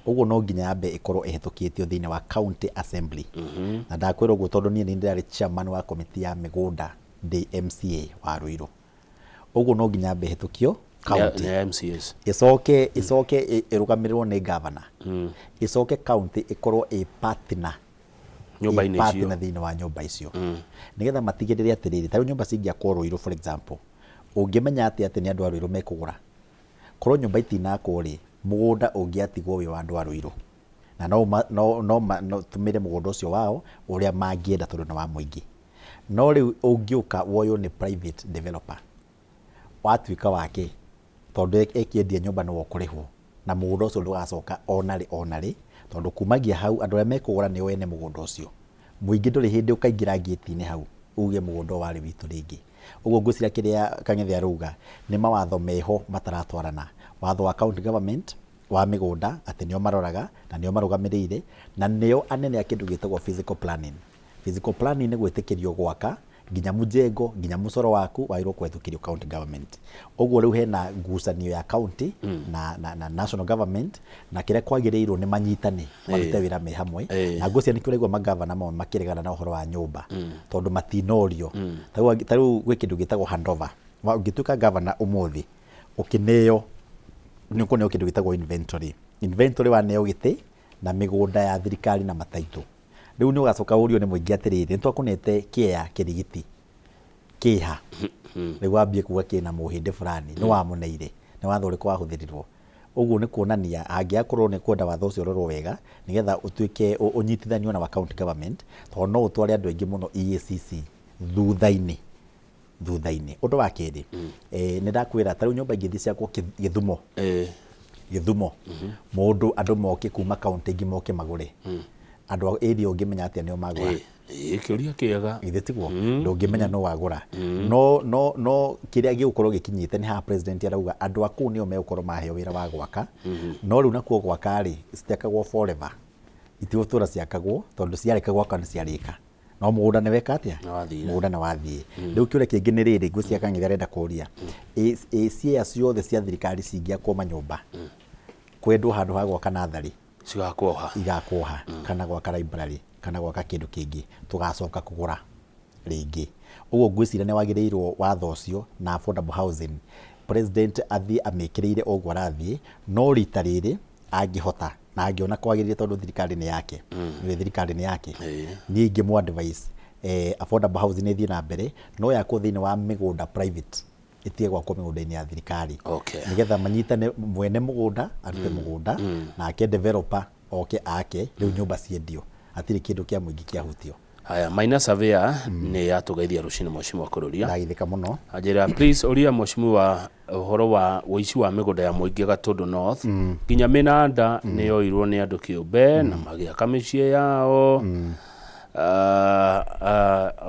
uguo no nginya yambe ikorwo ihetukitio thiini wa county assembly na ndakwira uguo tondu nie ndirari chairman wa committee ya migunda ndi MCA wa Ruiru uguo no nginya yambe ihetukio county MCAs icoke irugamirwo ni governor icoke county ikorwo partner nyumba-ini icio thiini wa nyumba icio nigetha matigirire atiriri ta nyumba cingiakwo Ruiru for example ungimenya ati ni andu a Ruiru mekugura korwo nyumba itinakwo ri mugunda ungiatigwo wi wa andu a Ruiru na no tumire mugunda ucio wao uria mangienda tondu na wa muingi no riu ungiuka woyo ni private developer watuika wake tondu ekiendia nyumba no kurihwo na mugunda ucio ndugacoka onari tondu kumagia hau andu aria mekugura ni wene mugunda ucio muingi nduri hindi ukaingira ngiti-ini hau uge mugunda wari witu ringi uguo ngwicira kiria Kangethe aruga ni mawatho meho mataratwarana watho wa county government wa migunda ati nio maroraga na nio marugamirire na nio anene a kindu gitagwo physical planning ni gwitikirio gwaka nginya mujengo nginya mucoro waku wairwo kwetukirio county government. Oguo riu hena ngucanio ya county na national government na kire kwagirirwo ni manyitane marute wira me hamwe na ngucia nikio raigwa magavana mo makiregana na uhoro wa nyumba tondu matinorio tariu gwi kindu gitagwo handover ungituika governor umuthi ukineo niko ne kindu gitagwo inventory wa neo giti na migunda ya thirikari na mataito. Riu ni ugacoka urio ni muingi atiriri nitwakunete kia kirigiti kiha riu wambie kuga kina muhinde fulani ni wamuneire ni watho uri kwahuthirirwo. Uguo ni kuonania angiakorwo ni kwenda watho ucio rorwo wega nigetha utuike unyitithanio na wa county government to no utware andu aingi muno EACC thutha-ini. Undu wa kiri ni ndakwira tariu nyumba ingi ciakwo Githumo mundu andu moke kuma county ingi moke magure andu area ungimenya atia nio magura kiuria kiega ithitiguo ndungimenya no wagura no kiria gigukorwo gikinyite ni ha president arauga andu aku nio megukorwo maheo wira wa gwaka no riu nakuo gwaka ri citakagwo forever itigotura ciakagwo tondu ciarekagwo kana ciarika no mugunda ni weka atia mugunda na wathie riu kiuria kingi ni riri ngwiciaka kangi renda kuria cia ciothe cia thirikari cingia kwa manyumba kwendwo handu ha gwaka nathari igakwoha kana gwaka library kana gwaka kindu kingi tugacoka kugura ringi. Uguo ngwiciria ni wagirirwo watho ucio na affordable housing president athie amekirire ogwo arathie no rita riri angihota na angiona kwagirire tondu thirikari ni yake thirikari ni yake ni ingimwa advice affordable housing ni thie na mbere no yakwo thiini wa migunda private itie gwakwo migunda-ini ya thirikari nigetha manyitane mwene mugunda arute mugunda na ake developer oke ake riu nyumba ciendio atiri kindu kia muingi kia hutio. Haya, Maina Surveyor ni atugeithia rucini mheshimiwa wa kururia ndaithika muno ajira please uria mheshimiwa uhoro wa uici wa migunda ya muingi Gatundu North nginya Minanda ni yoirwo ni andu kiumbe na magiaka micii yao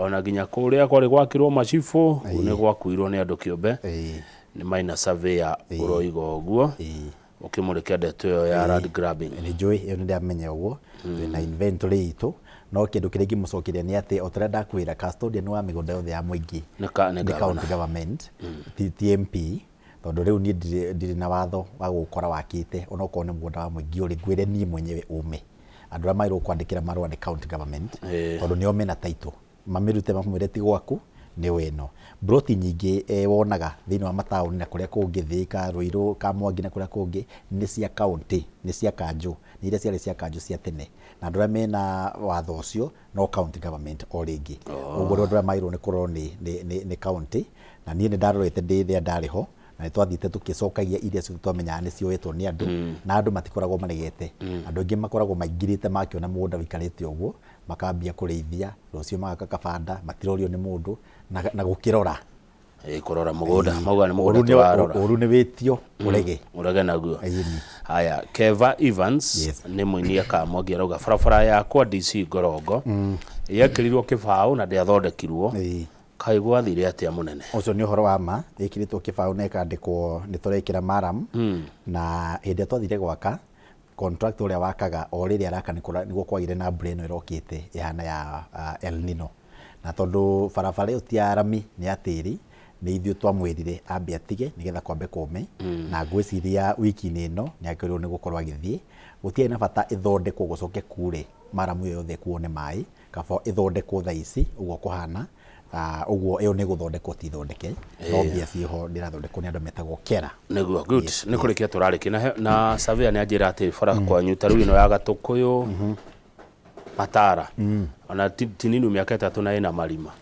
ona nginya kuria kwari gwakirwo macibu ni gwakuirwo ni andu kiumbe ni Maina Surveyor uroiga uguo ukimurikia ndeto yo ya land grabbing ni joy iyo ndi amenya uguo na inventory itu no kindu kiria ngimucokeria ni ati otara ndakwira custodian wa migunda yothe ya muingi ni county government TMP tondu riu ni ndiri na watho wa gukora wakite ona uko ni mugunda wa muingi uri ngwire ni mwenyewe ume andu amairo kwandikira marua ni county government tondu nio mena title mamirute mamwire ti gwaku ni weno broti nyingi wonaga thiini wa matauni na kuria kungi Thika Ruiru Kamwangi na kuria kungi ni cia county ni cia kanju ni iria ciari cia kanju cia tene na andu aria mena watho ucio no county government o ringi uguo andu mairo ni kurwo ni county na nie ni ndarorete ndithia ndariho na nitwathite tukicokagia iria cio twamenyaga ni cioetwo ni andu na andu matikoragwo maregete andu ingi makoragwo maingirite makiona mugunda wikarite uguo makambia kureithia rucio magaka kabanda matirorio ni mundu na gukirora kurora mugunda mauga ni mugunda twarora uru ni witio urege naguo. Haya, Keva Evans ni muini Kamwangi arauga barabara ya kwa DC Ngorongo yekirirwo kibao na ndiathondekirwo kai gwathire atia munene ucio ni uhoro wa ma ikiritwo kibao na ikandikwo ni turekira maram na hindi twathire gwaka contract uria wakaga o riria araka niguo kwagire na brain irokite ihana ya El Nino na tondu barabara iyo ti arami ni atiri ni ithuĩ twamwirire ambe atige nigetha kwambe kume na ngwiciria wiki-ini ino ni akirirwo ni gukorwo agithie gutie na bata ithondekwo gucoke kure maramu iyo yothe kuone mai kaba ithondekwo thaa ici uguo kuhana uguo iyo ni guthondekwo ti thondeke no mbia ciho ndirathondekwo ni andu metagwo kera niguo good ni kurikia turariki na Surveyor ni ajira ati bara kwanyu taru ino ya Gatukuyu Matara ona tininu miaka 3 na ina marima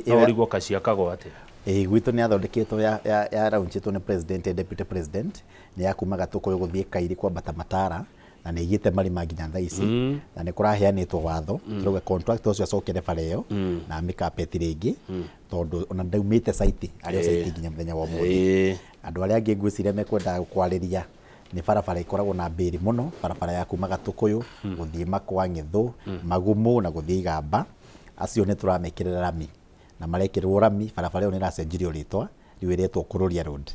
no rigo kaciakagwo ati gwitu ni athondeketwo ya raunchitwo ni president and deputy president ni yakuma Gatukuyu guthie Kairi kwa bata Matara na ni igite marima nginya thaa ici na ni kuraheanitwo watho turuga contract ucio acokere bara iyo na mikapeti ringi tondu ona ndaumite site ario site nginya muthenya wa muthi andu aria angi ngwiciria mekwenda kwariria ni barabara ikoragwo na mbiri muno barabara ya kuma Gatukuyu guthie Makwa Ng'ethu Magumu na guthie Gamba acio ni turamekirira rami na marekirwo rami barabara iyo ni racenjirio ritwa riwiretwo Kururia Road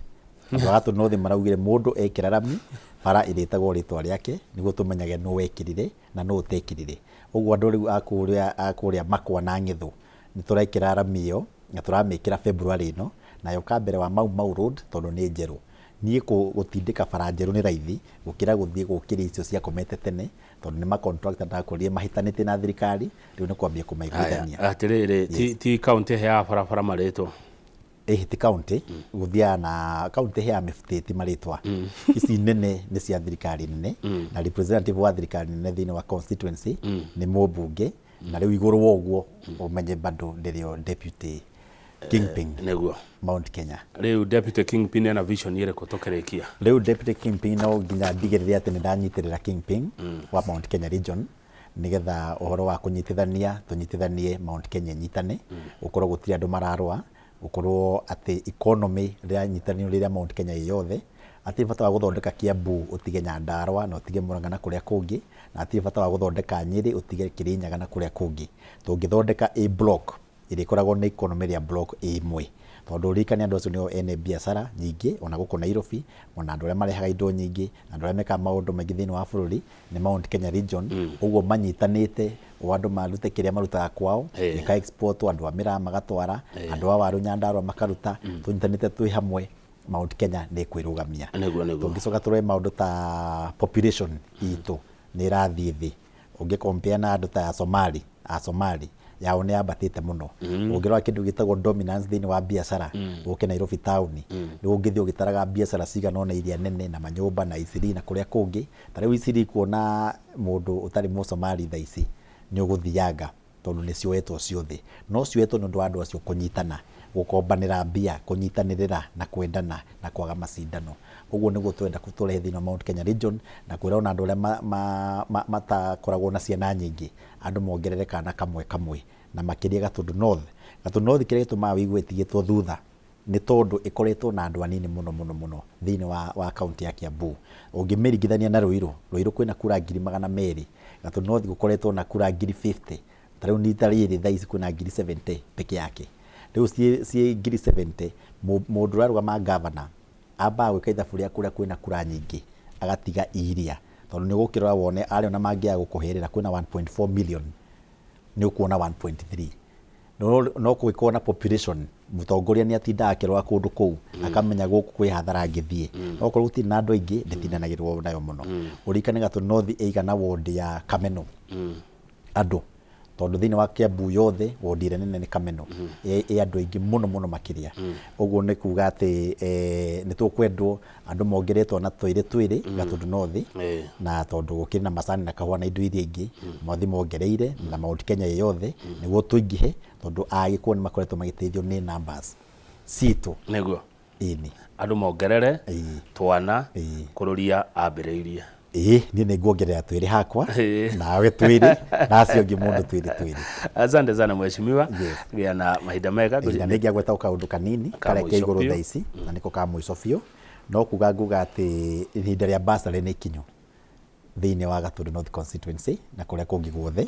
wagatu no thi maraugire mundu ekira rami bara iritagwo ritwa riake niguo tumenyage no wekirire na no utekirire uguo andu riu akuria Makwa na Ng'ethu nĩ tũraikĩra rami ĩyo na tũramĩkĩra February ĩno, nayo kambere wa Mau Road tondũ nĩ njerũ. Niĩ gũtindĩka bara njerũ nĩ raithi gũkĩra gũthiĩ gũkĩria icio ciakomete tene, tondũ nĩ ma contractor ndakorire mahitanĩtie na thirikari, rĩu nĩ kwambia kũmaiguithania. Atĩrĩrĩ, ti county heaga barabara marĩtwa? Ti county, gũthiaga na county heaga mĩbutĩti marĩtwa. Ici nene nĩ cia thirikari nene, na representative wa thirikari nene thĩinĩ wa constituency nĩ mũmbunge, na rĩu igũrũ wa ũguo ũmenye bado ndĩrĩo deputy Kingpin nĩguo Mount Kenya. Rĩu deputy Kingpin ena vision ĩrĩkũ tũkĩrĩkia? Rĩu deputy Kingpin no nginya ndigĩrĩre atĩ nĩ ndanyitĩrĩra Kingpin wa Mount Kenya region, nĩgetha ũhoro wa tũnyitithanie Mount Kenya nyitane, gũkorwo gũtirĩ andũ mararũa, gũkorwo atĩ economy rĩrĩa nyitanĩro rĩrĩa Mount Kenya yothe, atĩ bata wa gũthondeka Kiambu ũtige Nyandarua na ũtige Murang'a na kũrĩa kũngĩ, na atĩ bata wa gũthondeka Nyeri ũtige Kirinyaga na kũrĩa kũngĩ. Tũngĩthondeka A block ĩrĩa ĩkoragwo na economy ya block ĩmwe, tondũ rikani andũ acio nĩo ene biacara nyingĩ ona gũkũ Nairobi, ona andũ arĩa marehaga indo nyingĩ, andũ arĩa mekaga maũndũ maingĩ thĩinĩ wa bũrũri nĩ Mount Kenya region. Ũguo manyitanĩte o andũ marute kĩrĩa marutaga kwao, gĩka export, andũ a Mĩraa magatwara, andũ a Waru Nyandarua makaruta, tũnyitanĩte twĩ hamwe, Mount Kenya nĩ kwĩrũgamia. Tũngĩcoka tũrore maũndũ ta population itũ nĩ ĩrathiĩ thĩ, ũngĩ compare na andũ ta Somali yao nĩ yambatĩte mũno. Ũngĩrora kĩndũ gĩtagwo dominance thĩinĩ wa biacara gũkũ Nairobi town, nĩ ũngĩthiĩ ũgĩtaraga biacara cigana ona iria nene na manyũmba na Isiri na kũrĩa kũngĩ. Ta rĩu Isiri kuona mũndũ ũtarĩ Mũsomali thaa ici nĩ ũgũthianga, tondũ nĩ cioetwo ciothe, no cioetwo nĩ ũndũ wa andũ acio kũnyitana, gũkombanĩra mbia, kũnyitanĩrĩra na kwendana na kwaga macindano. Ũguo nĩguo twenda tũrehe thĩinĩ wa Mount Kenya region, na kwĩra ona andũ arĩa matakoragwo na ciana nyingĩ, andũ mongerere kana kamwe, na makĩria Gatundu North. Gatundu North kĩrĩa gĩtũmaga wĩigue ĩtigĩtwo thutha nĩ tondũ ĩkoretwo na andũ anini mũno thĩinĩ wa kaunti ya Kiambu. Ũngĩmĩringithania na Ruiru kwĩna kura 200,000, Gatundu North gũkoretwo na kura 50,000. Ta rĩu nita rĩrĩ thaa ici kwĩna 70,000 peke yake. Rĩu ciĩ 70,000, mũndũ ũrarũgama gavana ambaga gwĩka ithabu rĩa kũrĩa kwĩna kura nyingĩ agatiga iria, tondũ nĩ ũgũkĩrora wone arĩa ona mangĩaga gũkũhĩrĩra kwĩna 1.4 million, nĩ ũkuona 1.3. No kũgĩkorwo na population, mũtongoria nĩ atindaga akĩrora kũndũ kũu akamenya gũkũ kwĩ hathara ngĩthiĩ. Okorwo gũtirĩ na andũ aingĩ ndĩtindanagĩrwo nayo mũno. Ũrikane Gatundu North ĩigana ward ya Kameno andũ, tondũ thĩinĩ wa Kiambu yothe ward ĩrĩa nene nĩ Kameno, andũ aingĩ mũno makĩria. Ũguo nĩ kuga atĩ nĩ tũkwendwo andũ mongeretwo na twĩrĩ Gatundu North, na tondũ gũkĩrĩ na macani na kahũa na indo iria ingĩ mothi mongereire na Mount Kenya yothe nĩguo tũingĩhe, tondũ Agĩkũyũ nĩ makoretwo magĩteithio nĩ numbers citũ nĩguo ĩni andũ mongerere twana kũrũria ambĩrĩirie. Niĩ nĩ nguongerera twĩrĩ hakwa, nawe twĩrĩ, nacio ngĩ mũndũ twĩrĩ. Asante sana mheshimiwa, gĩa na mahinda mega. Nĩ ngĩagweta kaũndũ kanini kareke igũrũ thaa ici, na nĩko ka mũico biũ, no kuga nguga atĩ ihinda rĩa bursary nĩ ikinyu thĩinĩ wa Gatundu North constituency na kũrĩa kũngĩ guothe.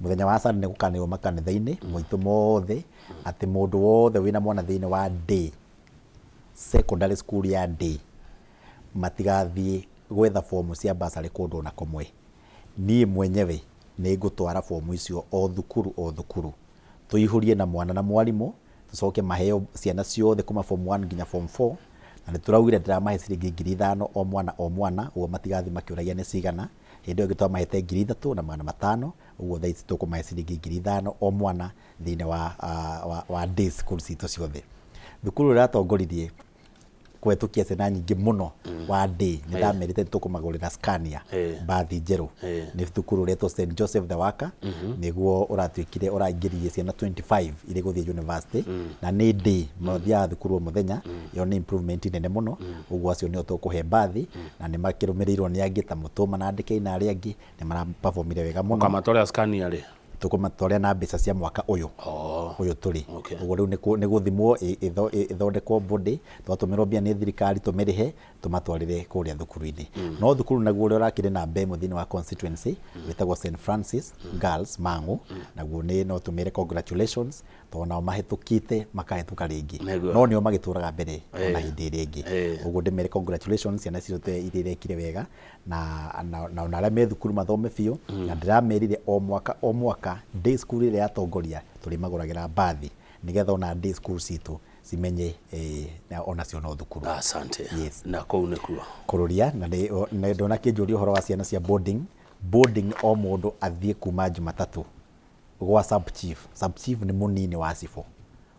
Mũthenya wa Sunday nĩ gũkanĩrwo makanitha-inĩ moitũ mothe, atĩ mũndũ wothe wĩna mwana thĩinĩ wa day secondary school ya day matigathiĩ gwetha fomu cia bursary kũndũ na kũmwe. Niĩ mwenyewe nĩ ngũtwara fomu icio o thukuru tũihũrie na mwana na mwarimũ, tũcoke maheo ciana ciothe kuma form 1 nginya form 4, na nĩ tũraugire ndĩramahe ciringi 5,000 o mwana, ũguo matigathi makĩũragia nĩ cigana. Hĩndĩ ĩyo ĩngĩ twamahete 3,000 na magana 500, ũguo thaa ici tũkũmahe ciringi 5,000 o mwana thĩinĩ wa day school citũ ciothe. Thukuru ĩratongoririe kũhetũkia ciana nyingĩ mũno wa day, nĩ ndamerĩte tũkũmagũrĩra Scania mbathi njerũ. Nĩ thukuru ũretwo St Joseph the Worker, nĩguo ũratuĩkire ũraingĩririe ciana 25 irĩ gũthiĩ university, na nĩ day mathiaga thukuru o mũthenya. Ĩyo nĩ improvement nene mũno, ũguo acio nĩo tũkũhe mbathi, na nĩ makĩrũmĩrĩirwo nĩ angĩ ta Mũtũma na andĩke na arĩa angĩ nĩ maraperformire wega mũno. Ũkamatwarĩra Scania rĩ? Tũkũmatwarĩra na mbeca cia mwaka ũyũ tũrĩ. Ũguo rĩu nĩ gũthimwo ĩthondekwo body, twatũmĩrwo mbia nĩ thirikari tũmĩrĩhe tũmatwarĩre kũrĩa thukuru-inĩ. No thukuru naguo ũrĩa ũrakĩrĩ na mbemũ thĩinĩ wa constituency wĩtagwo St Francis Girls Mang'u, naguo no tũmĩre congratulations, tondũ nao mahĩtũkĩte makahetũka rĩngĩ, no nĩo magĩtũraga mbere ona hĩndĩ ĩrĩa ĩngĩ. Ũguo ndĩmere congratulations ciana icio iria irekire wega, na arĩa me thukuru mathome biũ, na ndĩramerire o mwaka day school ĩrĩa yatongoria tulimaguragira bathi nigetha ona day school citu cimenye ona cio no thukuru. Asante. Yes. Na kou nikuo kururia na ndona kinjuria uhoro wa ciana cia boarding o mundu athie kuma Jumatatu gwa sub chief ni munini wa cifo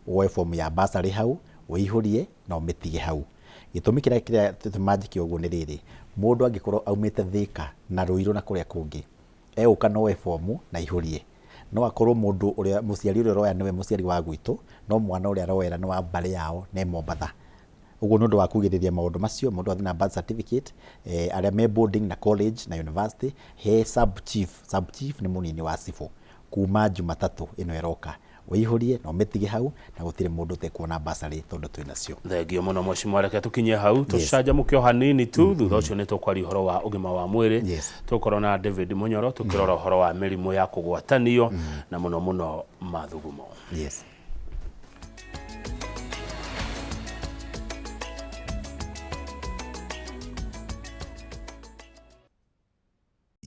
woe form ya bursary hau wihurie na umitige hau. Gitumi kiria tumajikia uguo ni riri, mundu angikorwo aumite Thika na Ruiru na kuria kungi euka no we form na ihurie, no akorwo mundu uria muciari uria roya niwe muciari wa gwitu, no mwana uria roera ni wa mbari yao ne Mombatha. Uguo nundu wa kugiriria maundu macio mundu athina birth certificate aria me boarding na college na university he sub chief ni munini wa cifo kuma Jumatatu ino eroka wihurie na umitige hau na gutire mundu tekuona bursary tondu twinacio. Thengio muno mheshimiwa, reke tukinye hau tucanjamukio hanini tu thutha ucio ni tukwari horo wa ugima wa mwiri tukorwo na David Munyoro tukirora horo wa mirimu ya kugwatanio na muno mathugumo. Yes.